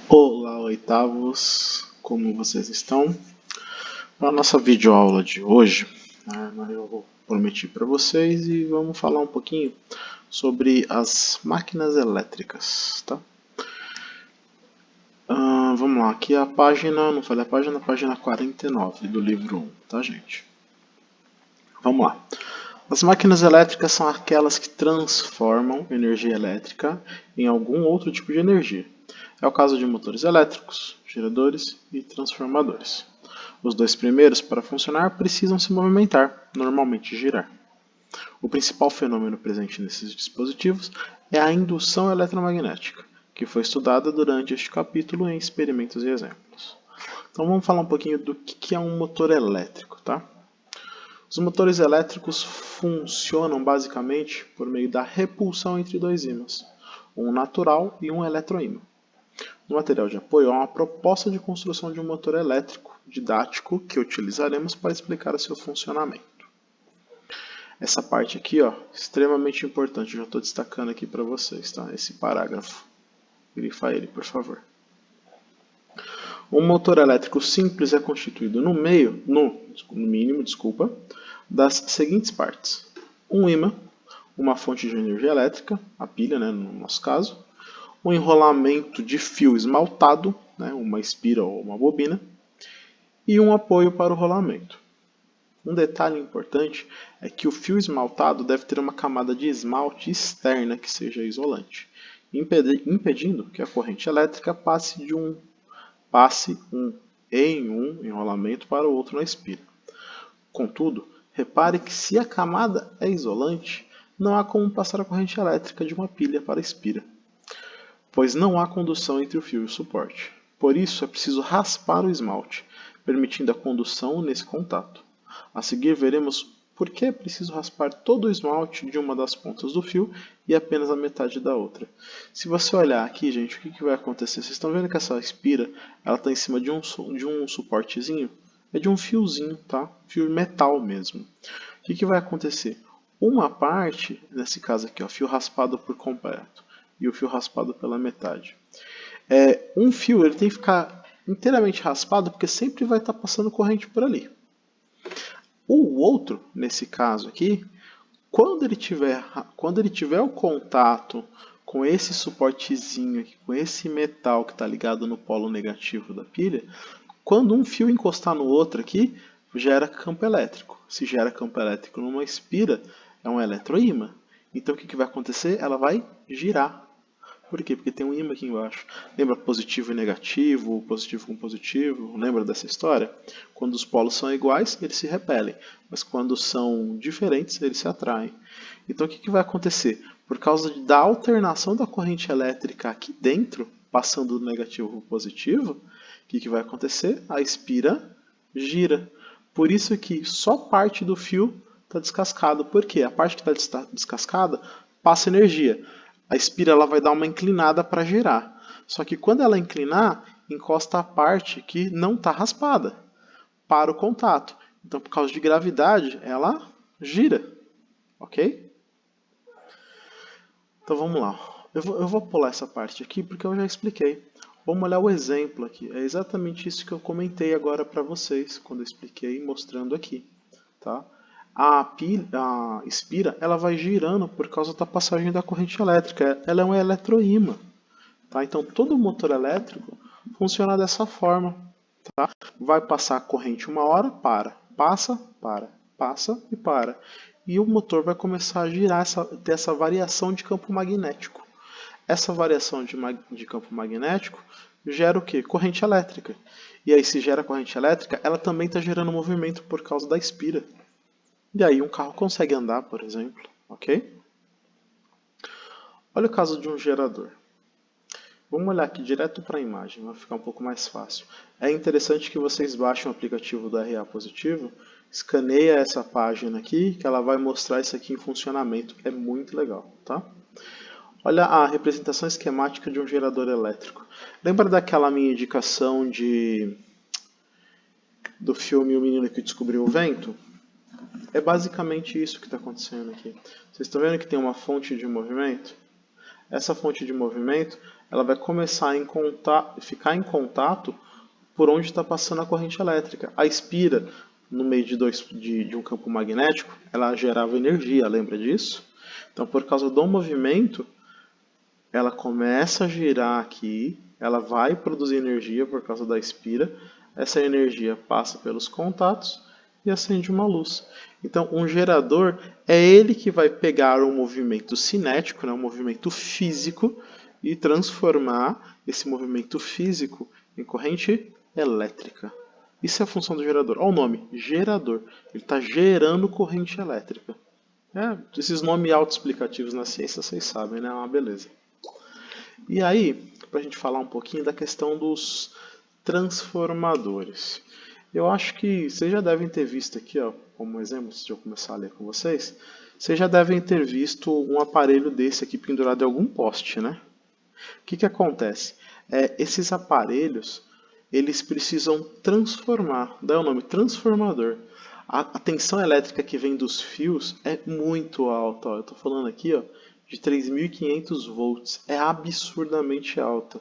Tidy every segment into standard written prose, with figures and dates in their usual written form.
Olá, oitavos, como vocês estão? Na nossa videoaula de hoje, eu prometi para vocês e vamos falar um pouquinho sobre as máquinas elétricas, tá? Vamos lá, aqui a página, não falei a página 49 do livro 1, tá, gente? Vamos lá. As máquinas elétricas são aquelas que transformam energia elétrica em algum outro tipo de energia. É o caso de motores elétricos, geradores e transformadores. Os dois primeiros, para funcionar, precisam se movimentar, normalmente girar. O principal fenômeno presente nesses dispositivos é a indução eletromagnética, que foi estudada durante este capítulo em experimentos e exemplos. Então vamos falar um pouquinho do que é um motor elétrico, tá? Os motores elétricos funcionam basicamente por meio da repulsão entre dois ímãs, um natural e um eletroímã. No material de apoio há uma proposta de construção de um motor elétrico didático que utilizaremos para explicar o seu funcionamento. Essa parte aqui, extremamente importante, eu já estou destacando aqui para vocês, tá? Esse parágrafo. Grifa ele, por favor. Um motor elétrico simples é constituído no mínimo, das seguintes partes: um ímã, uma fonte de energia elétrica, a pilha, no nosso caso, um enrolamento de fio esmaltado, uma espira ou uma bobina, e um apoio para o rolamento. Um detalhe importante é que o fio esmaltado deve ter uma camada de esmalte externa que seja isolante, impedindo que a corrente elétrica passe em um enrolamento para o outro na espira. Contudo, repare que se a camada é isolante, não há como passar a corrente elétrica de uma pilha para a espira, pois não há condução entre o fio e o suporte. Por isso, é preciso raspar o esmalte, permitindo a condução nesse contato. A seguir, veremos por que é preciso raspar todo o esmalte de uma das pontas do fio e apenas a metade da outra. Se você olhar aqui, gente, o que vai acontecer? Vocês estão vendo que essa espira está em cima de um suportezinho? É de um fiozinho, tá? Fio metal mesmo. O que vai acontecer? Uma parte, nesse caso aqui, fio raspado por completo e o fio raspado pela metade. Um fio ele tem que ficar inteiramente raspado porque sempre vai estar passando corrente por ali. O outro, nesse caso aqui, quando ele tiver o contato com esse suportezinho aqui, com esse metal que está ligado no polo negativo da pilha, quando um fio encostar no outro aqui, gera campo elétrico. Se gera campo elétrico numa espira, é um eletroímã. Então o que vai acontecer? Ela vai girar. Por quê? Porque tem um ímã aqui embaixo. Lembra positivo e negativo, positivo com positivo? Lembra dessa história? Quando os polos são iguais, eles se repelem. Mas quando são diferentes, eles se atraem. Então o que vai acontecer? Por causa da alternação da corrente elétrica aqui dentro, passando do negativo para o positivo, o que vai acontecer? A espira gira. Por isso que só parte do fio está descascado. Por quê? A parte que está descascada passa energia. A espira ela vai dar uma inclinada para girar. Só que quando ela inclinar, encosta a parte que não está raspada para o contato. Então, por causa de gravidade, ela gira. Ok? Então vamos lá. Eu vou pular essa parte aqui porque eu já expliquei. Vamos olhar o exemplo aqui. É exatamente isso que eu comentei agora para vocês, quando eu expliquei mostrando aqui. Tá? A espira ela vai girando por causa da passagem da corrente elétrica. Ela é um eletroímã. Tá? Então todo motor elétrico funciona dessa forma. Tá? Vai passar a corrente uma hora, passa e para. E o motor vai começar a girar, ter essa variação de campo magnético. Essa variação de campo magnético gera o quê? Corrente elétrica. E aí se gera corrente elétrica, ela também está gerando movimento por causa da espira. E aí um carro consegue andar, por exemplo. Ok? Olha o caso de um gerador. Vamos olhar aqui direto para a imagem, vai ficar um pouco mais fácil. É interessante que vocês baixem o aplicativo do RA Positivo, escaneia essa página aqui, que ela vai mostrar isso aqui em funcionamento. É muito legal, tá? Olha a representação esquemática de um gerador elétrico. Lembra daquela minha indicação do filme O Menino que Descobriu o Vento? É basicamente isso que está acontecendo aqui. Vocês estão vendo que tem uma fonte de movimento? essa fonte de movimento ela vai começar a ficar em contato por onde está passando a corrente elétrica. A espira, no meio de um campo magnético, ela gerava energia, lembra disso? Então, por causa do movimento, ela começa a girar aqui, ela vai produzir energia por causa da espira, essa energia passa pelos contatos e acende uma luz. Então, um gerador é ele que vai pegar um movimento cinético, um movimento físico, e transformar esse movimento físico em corrente elétrica. Isso é a função do gerador. Olha o nome, gerador. Ele está gerando corrente elétrica. Esses nomes autoexplicativos na ciência, vocês sabem, né? É uma beleza. E aí, para a gente falar um pouquinho da questão dos transformadores. Eu acho que vocês já devem ter visto aqui, ó, como exemplo, se eu começar a ler com vocês, vocês já devem ter visto um aparelho desse aqui pendurado em algum poste, né? O que acontece? Esses aparelhos, eles precisam transformar, dá o nome transformador. A tensão elétrica que vem dos fios é muito alta. Ó. Eu estou falando aqui, ó, de 3.500 volts. É absurdamente alta.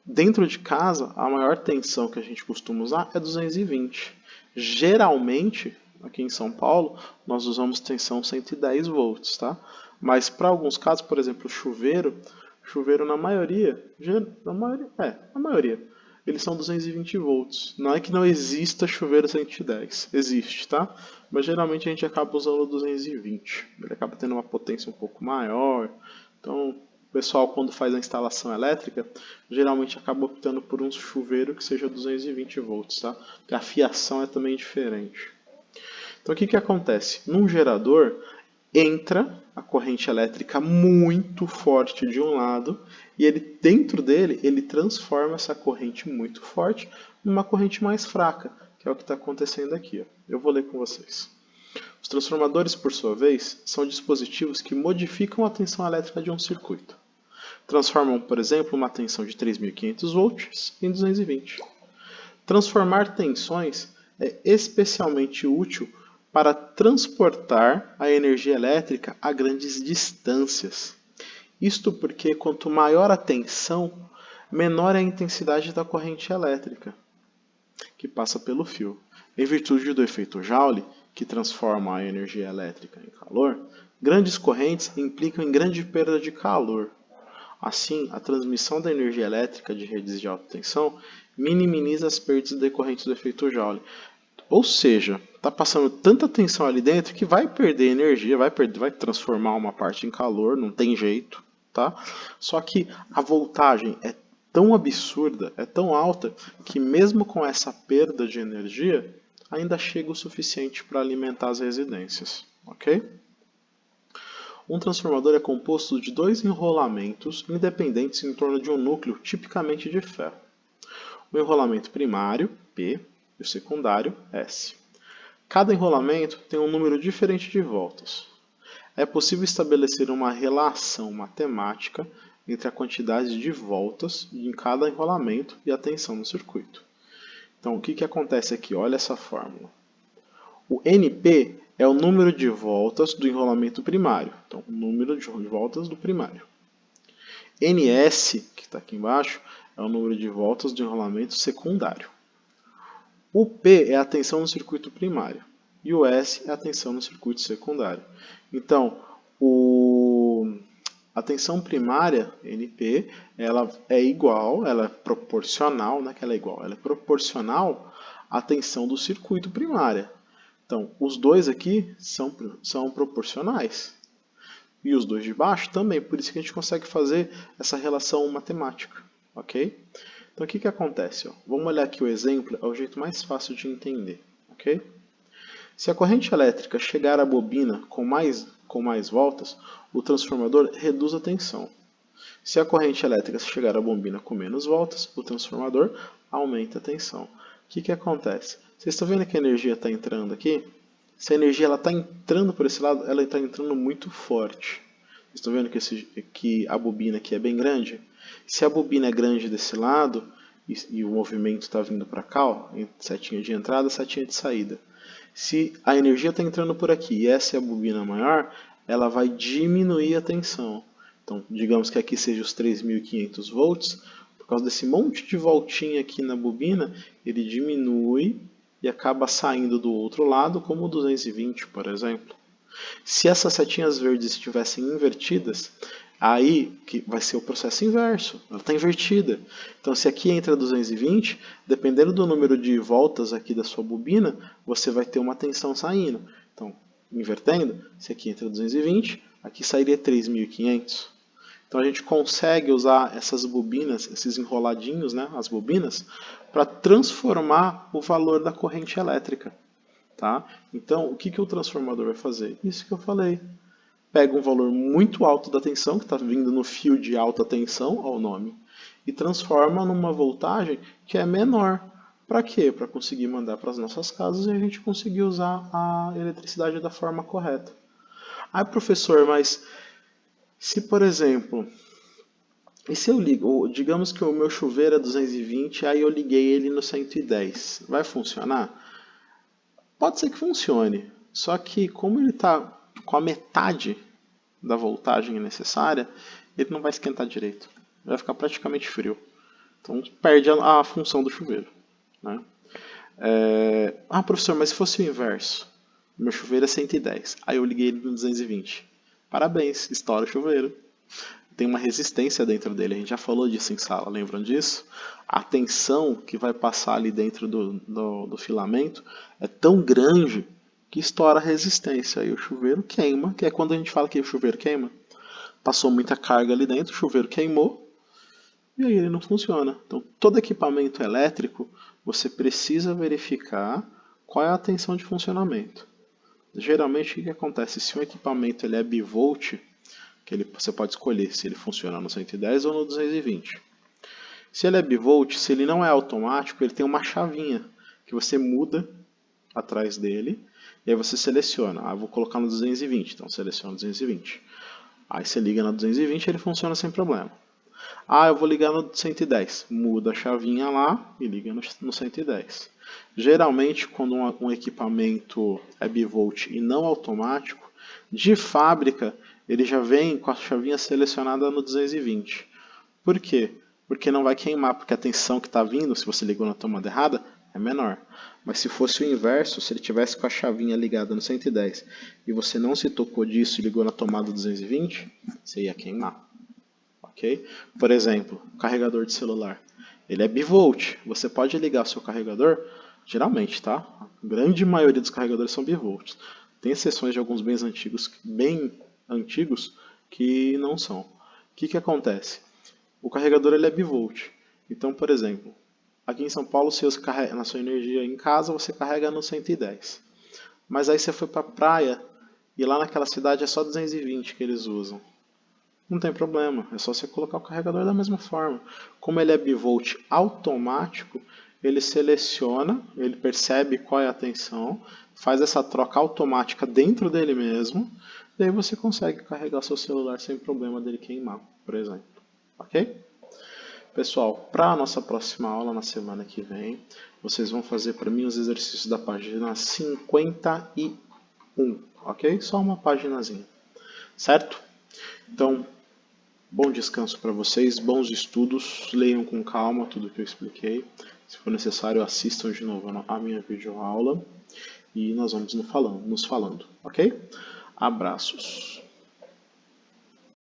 Dentro de casa, a maior tensão que a gente costuma usar é 220. Geralmente, aqui em São Paulo, nós usamos tensão 110 volts, tá? Mas para alguns casos, por exemplo, chuveiro na maioria, eles são 220 volts. Não é que não exista chuveiro 110, existe, tá? Mas geralmente a gente acaba usando o 220. Ele acaba tendo uma potência um pouco maior. Então, o pessoal, quando faz a instalação elétrica, geralmente acaba optando por um chuveiro que seja 220 volts, tá? Porque a fiação é também diferente. Então, o que acontece? Num gerador, entra a corrente elétrica muito forte de um lado e dentro dele ele transforma essa corrente muito forte numa corrente mais fraca, que é o que está acontecendo aqui. Ó. Eu vou ler com vocês. Os transformadores, por sua vez, são dispositivos que modificam a tensão elétrica de um circuito. Transformam, por exemplo, uma tensão de 3.500 volts em 220. Transformar tensões é especialmente útil para transportar a energia elétrica a grandes distâncias. Isto porque quanto maior a tensão, menor é a intensidade da corrente elétrica que passa pelo fio. Em virtude do efeito Joule, que transforma a energia elétrica em calor, grandes correntes implicam em grande perda de calor. Assim, a transmissão da energia elétrica de redes de alta tensão minimiza as perdas decorrentes do efeito Joule. Ou seja, está passando tanta tensão ali dentro que vai perder energia, vai transformar uma parte em calor, não tem jeito, tá? Só que a voltagem é tão absurda, é tão alta, que mesmo com essa perda de energia, ainda chega o suficiente para alimentar as residências, ok? Um transformador é composto de dois enrolamentos independentes em torno de um núcleo tipicamente de ferro. O enrolamento primário, P, e o secundário, S. Cada enrolamento tem um número diferente de voltas. É possível estabelecer uma relação matemática entre a quantidade de voltas em cada enrolamento e a tensão no circuito. Então, o que acontece aqui? Olha essa fórmula. O NP é o número de voltas do enrolamento primário. Então, o número de voltas do primário. NS, que está aqui embaixo, é o número de voltas do enrolamento secundário. O P é a tensão no circuito primário e o S é a tensão no circuito secundário. Então, a tensão primária, NP, ela é igual, ela é proporcional, não é que ela é igual, ela é proporcional à tensão do circuito primária. Então, os dois aqui são proporcionais. E os dois de baixo também, por isso que a gente consegue fazer essa relação matemática, ok? Então, o que acontece? Ó? Vamos olhar aqui o exemplo, é o jeito mais fácil de entender. Okay? Se a corrente elétrica chegar à bobina com mais voltas, o transformador reduz a tensão. Se a corrente elétrica chegar à bobina com menos voltas, o transformador aumenta a tensão. O que acontece? Vocês estão vendo que a energia está entrando aqui? Se a energia está entrando por esse lado, ela está entrando muito forte. Vocês estão vendo que a bobina aqui é bem grande? Se a bobina é grande desse lado e o movimento está vindo para cá, ó, setinha de entrada, setinha de saída. Se a energia está entrando por aqui e essa é a bobina maior, ela vai diminuir a tensão. Então, digamos que aqui seja os 3.500 volts. Por causa desse monte de voltinha aqui na bobina, ele diminui e acaba saindo do outro lado, como 220, por exemplo. Se essas setinhas verdes estivessem invertidas, aí que vai ser o processo inverso, ela está invertida. Então, se aqui entra 220, dependendo do número de voltas aqui da sua bobina, você vai ter uma tensão saindo. Então, invertendo, se aqui entra 220, aqui sairia 3.500. Então a gente consegue usar essas bobinas, esses enroladinhos, né, as bobinas, para transformar o valor da corrente elétrica. Tá? Então, o que o transformador vai fazer? Isso que eu falei. Pega um valor muito alto da tensão, que está vindo no fio de alta tensão, ao nome, e transforma numa voltagem que é menor. Para quê? Para conseguir mandar para as nossas casas e a gente conseguir usar a eletricidade da forma correta. Ah, professor, mas se, por exemplo, e se eu ligo, digamos que o meu chuveiro é 220, aí eu liguei ele no 110, vai funcionar? Pode ser que funcione, só que como ele está com a metade da voltagem necessária, ele não vai esquentar direito. Vai ficar praticamente frio. Então perde a função do chuveiro. Né? Professor, mas se fosse o inverso? Meu chuveiro é 110, aí eu liguei ele no 220. Parabéns, estoura o chuveiro. Tem uma resistência dentro dele, a gente já falou disso em sala, lembram disso? A tensão que vai passar ali dentro do filamento é tão grande que estoura a resistência e o chuveiro queima, que é quando a gente fala que o chuveiro queima. Passou muita carga ali dentro, o chuveiro queimou e aí ele não funciona. Então, todo equipamento elétrico, você precisa verificar qual é a tensão de funcionamento. Geralmente, o que acontece? Se um equipamento ele é bivolt, você pode escolher se ele funciona no 110 ou no 220. Se ele é bivolt, se ele não é automático, ele tem uma chavinha que você muda atrás dele e aí você seleciona. Vou colocar no 220, então seleciona 220. Aí você liga no 220 e ele funciona sem problema. Eu vou ligar no 110. Muda a chavinha lá e liga no 110. Geralmente, quando um equipamento é bivolt e não automático, de fábrica, ele já vem com a chavinha selecionada no 220. Por quê? Porque não vai queimar, porque a tensão que está vindo, se você ligou na tomada errada, é menor. Mas se fosse o inverso, se ele tivesse com a chavinha ligada no 110 e você não se tocou disso e ligou na tomada 220, você ia queimar. Okay? Por exemplo, o carregador de celular. Ele é bivolt. Você pode ligar o seu carregador, geralmente, tá? A grande maioria dos carregadores são bivolts. Tem exceções de alguns bem antigos que não são. O que acontece? O carregador ele é bivolt. Então, por exemplo, aqui em São Paulo, se você carrega na sua energia em casa, você carrega no 110. Mas aí você foi para a praia e lá naquela cidade é só 220 que eles usam. Não tem problema, é só você colocar o carregador da mesma forma. Como ele é bivolt automático, ele seleciona, ele percebe qual é a tensão, faz essa troca automática dentro dele mesmo, e aí você consegue carregar seu celular sem problema dele queimar, por exemplo. Ok? Pessoal, para a nossa próxima aula, na semana que vem, vocês vão fazer para mim os exercícios da página 51, ok? Só uma paginazinha, certo? Então, bom descanso para vocês, bons estudos, leiam com calma tudo que eu expliquei. Se for necessário, assistam de novo a minha videoaula e nós vamos nos falando, ok? Abraços.